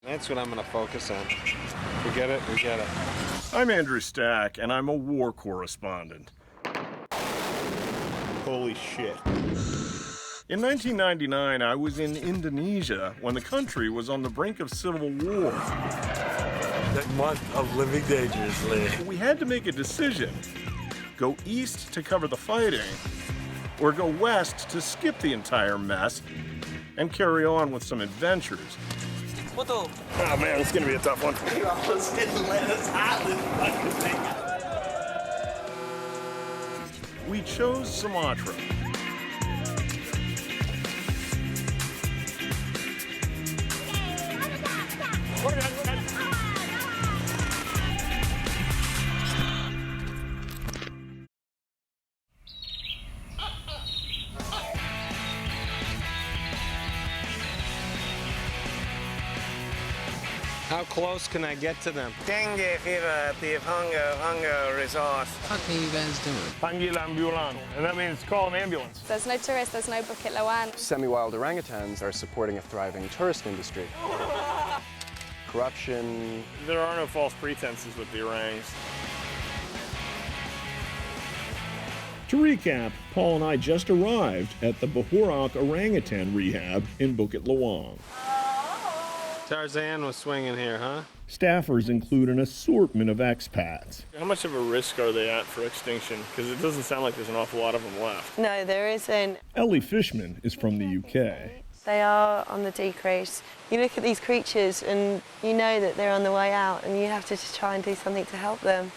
That's what I'm going to focus on. We get it? We get it. I'm Andrew Stack, and I'm a war correspondent. Holy shit. In 1999, I was in Indonesia when the country was on the brink of civil war. That month of living dangerously. We had to make a decision. Go east to cover the fighting, or go west to skip the entire mess and carry on with some adventures. Oh man, it's gonna be a tough one. You almost didn't let us hide this fucking thing. We chose Sumatra. How close can I get to them? Dengue fever at the Hongo Resort. What are you guys doing? Panggil ambulan, and that means call an ambulance. There's no tourists, there's no Bukit Lawan. Semi-wild orangutans are supporting a thriving tourist industry. Corruption. There are no false pretenses with the orangs. To recap, Paul and I just arrived at the Bohorok Orangutan Rehab in Bukit Lawang. Tarzan was swinging here, huh? Staffers include an assortment of expats. How much of a risk are they at for extinction? Because it doesn't sound like there's an awful lot of them left. No, there isn't. Elle Fishman is from the UK. They are on the decrease. You look at these creatures and you know that they're on the way out and you have to just try and do something to help them.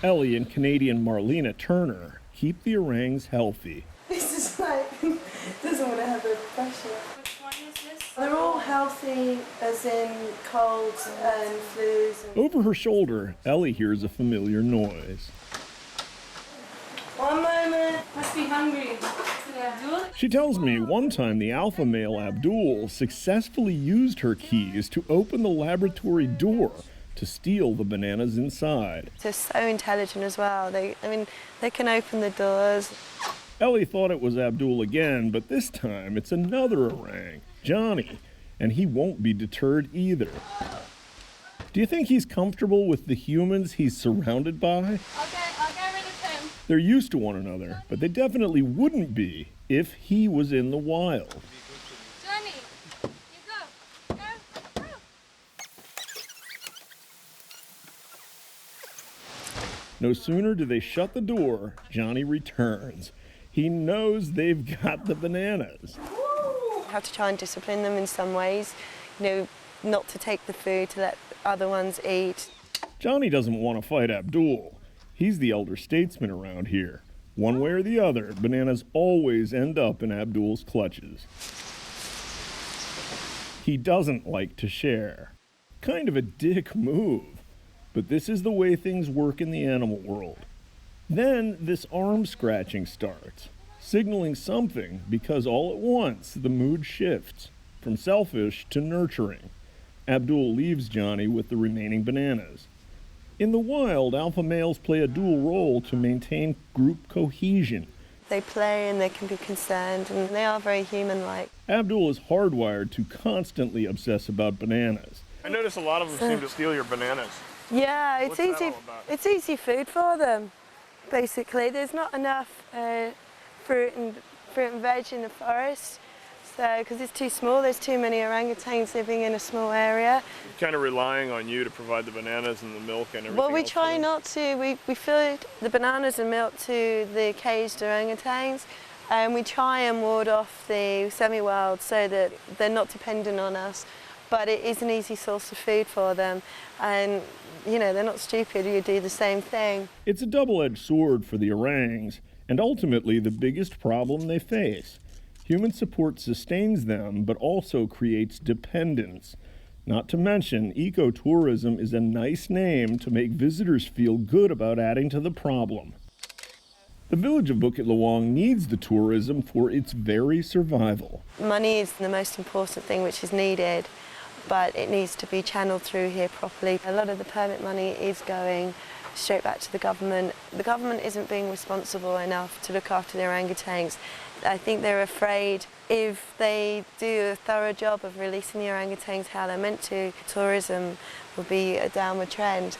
Elle and Canadian Marlena Turner keep the orangs healthy. This is like, doesn't want to have a pressure. They're all healthy, as in colds and flus. Over her shoulder, Elle hears a familiar noise. One moment. Must be hungry. She tells me one time the alpha male Abdul successfully used her keys to open the laboratory door to steal the bananas inside. They're so intelligent as well. They can open the doors. Elle thought it was Abdul again, but this time it's another orang, Johnny, and he won't be deterred either. Do you think he's comfortable with the humans he's surrounded by? Okay, I'll get rid of him. They're used to one another, but they definitely wouldn't be if he was in the wild. Johnny, you go. Go, go. No sooner do they shut the door, Johnny returns. He knows they've got the bananas. You have to try and discipline them in some ways, not to take the food, to let other ones eat. Johnny doesn't want to fight Abdul. He's the elder statesman around here. One way or the other, bananas always end up in Abdul's clutches. He doesn't like to share. Kind of a dick move. But this is the way things work in the animal world. Then this arm scratching starts, signaling something because all at once the mood shifts from selfish to nurturing. Abdul leaves Johnny with the remaining bananas. In the wild, alpha males play a dual role to maintain group cohesion. They play and they can be concerned and they are very human-like. Abdul is hardwired to constantly obsess about bananas. I notice a lot of them seem to steal your bananas. Yeah, it's What's that easy. all about? It's easy food for them. Basically, there's not enough fruit and veg in the forest, so because it's too small, there's too many orangutans living in a small area. Kind of relying on you to provide the bananas and the milk and everything. Well, we else try for them. not to. We feed the bananas and milk to the caged orangutans, and we try and ward off the semi-wild so that they're not dependent on us. But it is an easy source of food for them, and they're not stupid. You do the same thing. It's a double-edged sword for the orangs, and ultimately the biggest problem they face. Human support sustains them, but also creates dependence. Not to mention, ecotourism is a nice name to make visitors feel good about adding to the problem. The village of Bukit Lawang needs the tourism for its very survival. Money is the most important thing which is needed, but it needs to be channeled through here properly. A lot of the permit money is going straight back to the government. The government isn't being responsible enough to look after the orangutans. I think they're afraid If they do a thorough job of releasing the orangutans how they're meant to, tourism will be a downward trend.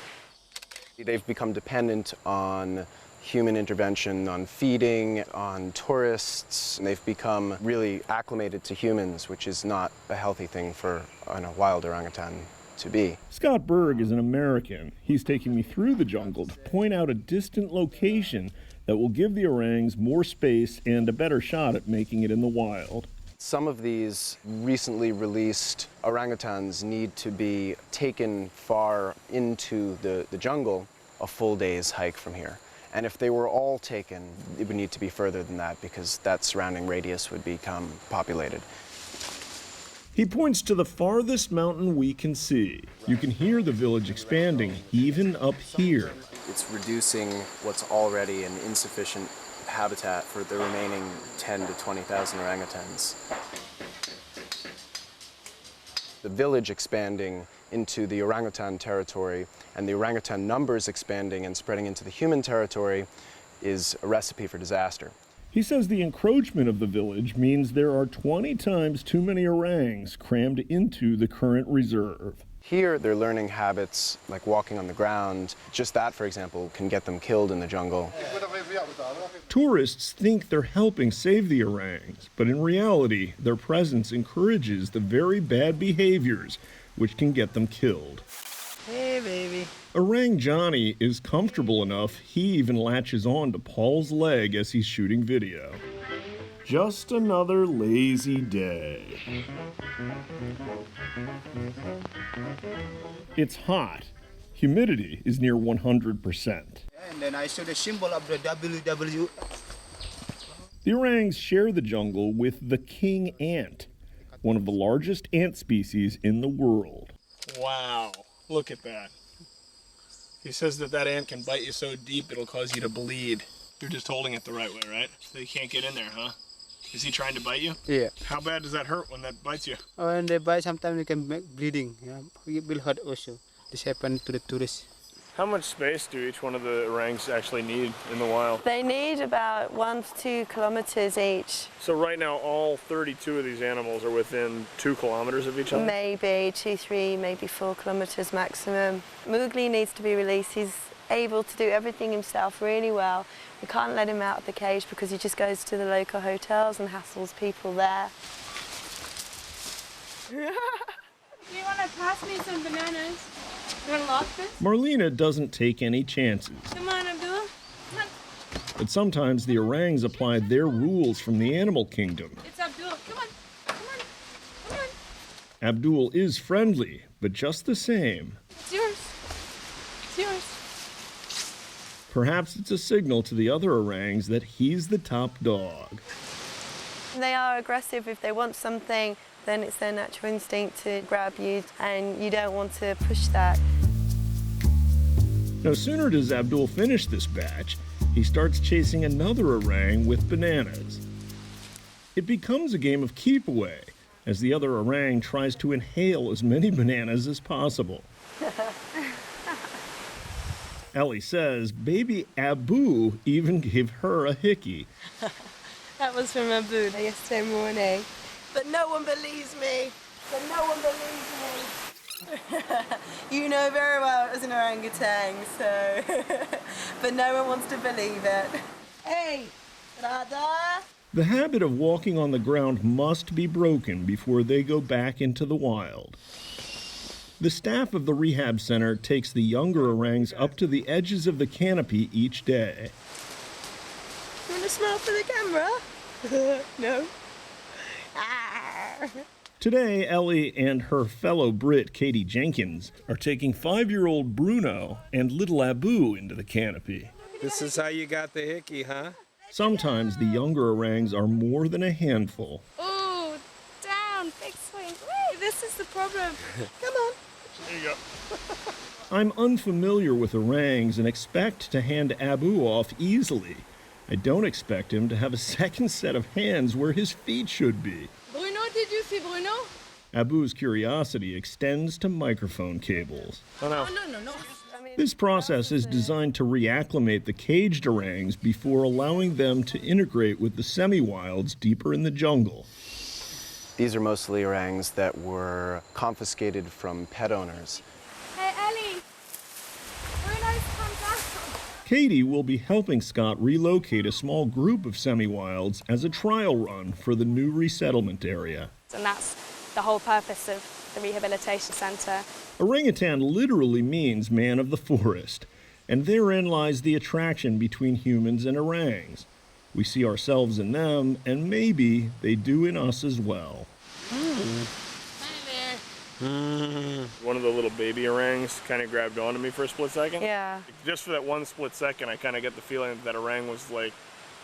They've become dependent on human intervention, on feeding, on tourists, and they've become really acclimated to humans, which is not a healthy thing for a wild orangutan to be. Scott Berg is an American. He's taking me through the jungle to point out a distant location that will give the orangs more space and a better shot at making it in the wild. Some of these recently released orangutans need to be taken far into the jungle, a full day's hike from here. And if they were all taken, it would need to be further than that because that surrounding radius would become populated. He points to the farthest mountain we can see. You can hear the village expanding, even up here. It's reducing what's already an insufficient habitat for the remaining 10 to 20,000 orangutans. The village expanding into the orangutan territory and the orangutan numbers expanding and spreading into the human territory is a recipe for disaster. He says the encroachment of the village means there are 20 times too many orangs crammed into the current reserve. Here, they're learning habits like walking on the ground. Just that, for example, can get them killed in the jungle. Tourists think they're helping save the orangs, but in reality, their presence encourages the very bad behaviors which can get them killed. Hey, baby. Orang Johnny is comfortable enough he even latches on to Paul's leg as he's shooting video. Just another lazy day. It's hot. Humidity is near 100%. And then I saw the symbol of the WW. The orangs share the jungle with the king ant, one of the largest ant species in the world. Wow, look at that. He says that ant can bite you so deep it'll cause you to bleed. You're just holding it the right way, right? So you can't get in there, huh? Is he trying to bite you? Yeah. How bad does that hurt when that bites you? When they bite, sometimes they can make bleeding. Yeah. It will hurt also. This happened to the tourists. How much space do each one of the orangs actually need in the wild? They need about 1 to 2 kilometers each. So right now, all 32 of these animals are within 2 kilometers of each other? Maybe 2, 3, maybe 4 kilometers maximum. Mowgli needs to be released. He's able to do everything himself really well. We can't let him out of the cage because he just goes to the local hotels and hassles people there. Do you want to pass me some bananas? You want to lock this? Marlena doesn't take any chances, Come on, Abdul. Come on. but sometimes the orangs apply their rules from the animal kingdom. It's Abdul. Come on. Come on. Come on. Abdul is friendly, but just the same. It's yours. It's yours. Perhaps it's a signal to the other orangs that he's the top dog. They are aggressive. If they want something, then it's their natural instinct to grab you, and you don't want to push that. No sooner does Abdul finish this batch, he starts chasing another orang with bananas. It becomes a game of keep away, as the other orang tries to inhale as many bananas as possible. Elle says baby Abu even gave her a hickey. That was from Abu yesterday morning. But no one believes me. But no one believes me. You know very well it was an orangutan, so... but no one wants to believe it. Hey, Radha! The habit of walking on the ground must be broken before they go back into the wild. The staff of the rehab center takes the younger orangs up to the edges of the canopy each day. You want to smile for the camera? No. Today, Ellie and her fellow Brit, Katie Jenkins, are taking 5-year-old Bruno and little Abu into the canopy. This is how you got the hickey, huh? Sometimes the younger orangs are more than a handful. Ooh, down. Big swing. Wait, this is the problem. Come on. There you go. I'm unfamiliar with orangs and expect to hand Abu off easily. I don't expect him to have a second set of hands where his feet should be. Bruno, did you see Bruno? Abu's curiosity extends to microphone cables. Oh no. No. This process is designed to reacclimate the caged orangs before allowing them to integrate with the semi-wilds deeper in the jungle. These are mostly orangs that were confiscated from pet owners. Hey, Ellie. Very nice to come back. Katie will be helping Scott relocate a small group of semi-wilds as a trial run for the new resettlement area. And that's the whole purpose of the rehabilitation centre. Orangutan literally means man of the forest, and therein lies the attraction between humans and orangs. We see ourselves in them, and maybe they do in us as well. One of the little baby orangs kind of grabbed onto me for a split second. Yeah. Just for that one split second, I kind of get the feeling that orang was like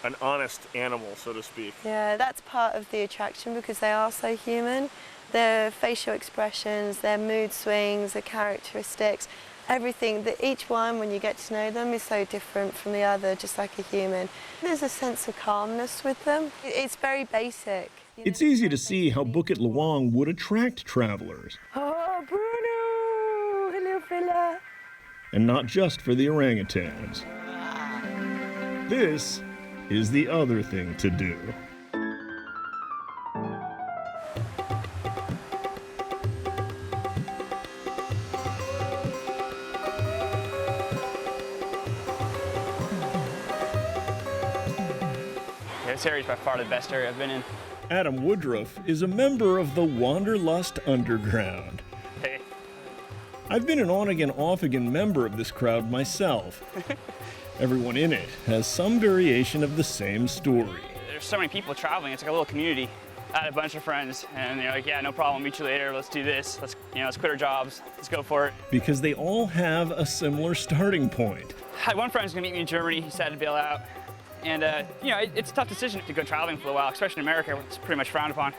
an honest animal, so to speak. Yeah, that's part of the attraction because they are so human. Their facial expressions, their mood swings, their characteristics, everything, that each one, when you get to know them, is so different from the other, just like a human. There's a sense of calmness with them. It's very basic. It's easy to see how Bukit Lawang would attract travelers. Oh, Bruno! Hello, fella. And not just for the orangutans. This is the other thing to do. This area is by far the best area I've been in. Adam Woodruff is a member of the Wanderlust Underground. Hey. I've been an on-again, off-again member of this crowd myself. Everyone in it has some variation of the same story. There's so many people traveling, it's like a little community. I had a bunch of friends, and they're like, yeah, no problem, meet you later, let's do this. Let's quit our jobs, let's go for it. Because they all have a similar starting point. I had one friend who's gonna meet me in Germany, he decided to bail out. And, it's a tough decision to go traveling for a while, especially in America, where it's pretty much frowned upon.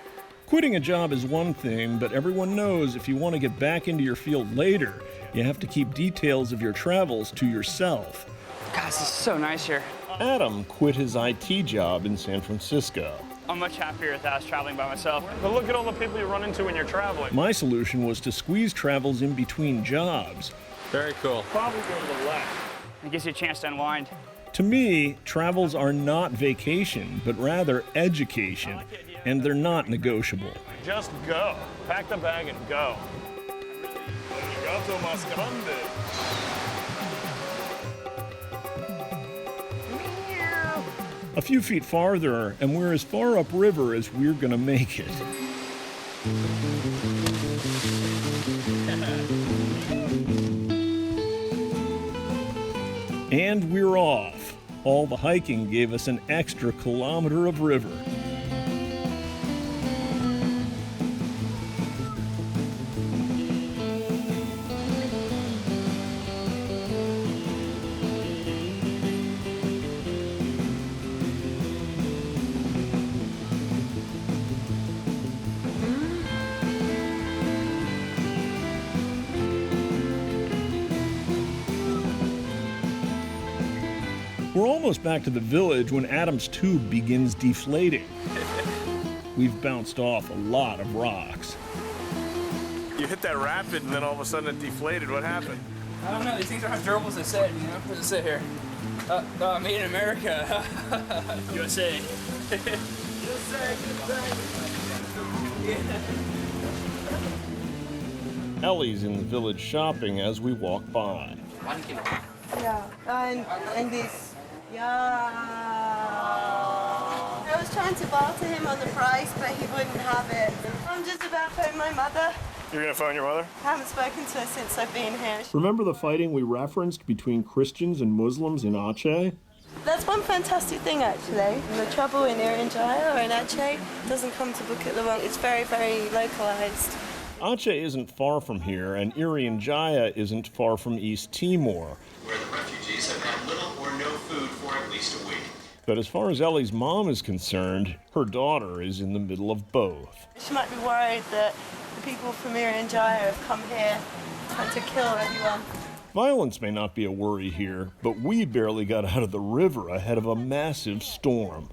Quitting a job is one thing, but everyone knows if you want to get back into your field later, you have to keep details of your travels to yourself. God, this is so nice here. Adam quit his IT job in San Francisco. I'm much happier if I was traveling by myself. But look at all the people you run into when you're traveling. My solution was to squeeze travels in between jobs. Very cool. Probably go to the left. It gives you a chance to unwind. To me, travels are not vacation, but rather education, and they're not negotiable. Just go. Pack the bag and go. Gato más grande. A few feet farther, and we're as far upriver as we're gonna make it. And we're off. All the hiking gave us an extra kilometer of river. We're almost back to the village when Adam's tube begins deflating. We've bounced off a lot of rocks. You hit that rapid and then all of a sudden it deflated. What happened? I don't know, these things aren't as durable as they said, What does it say here? Made in America. USA. Ellie's in the village shopping as we walk by. 1 kilo. Yeah, and this. Yeah. I was trying to barter him on the price, but he wouldn't have it. I'm just about to phone my mother. You're gonna phone your mother? I haven't spoken to her since I've been here. Remember the fighting we referenced between Christians and Muslims in Aceh? That's one fantastic thing, actually. The trouble in Irian Jaya or in Aceh doesn't come to Bukit Lawang. It's very, very localized. Aceh isn't far from here, and Irian Jaya isn't far from East Timor. Where the refugees have had little or no food for at least a week. But as far as Ellie's mom is concerned, her daughter is in the middle of both. She might be worried that the people from Irian Jaya have come here trying to kill everyone. Violence may not be a worry here, but we barely got out of the river ahead of a massive storm.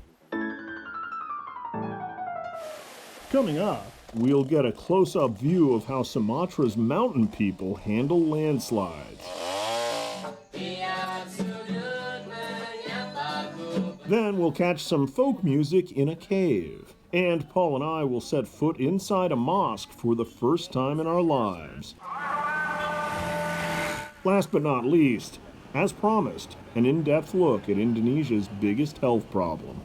Coming up, we'll get a close-up view of how Sumatra's mountain people handle landslides. Then we'll catch some folk music in a cave. And Paul and I will set foot inside a mosque for the first time in our lives. Last but not least, as promised, an in-depth look at Indonesia's biggest health problem.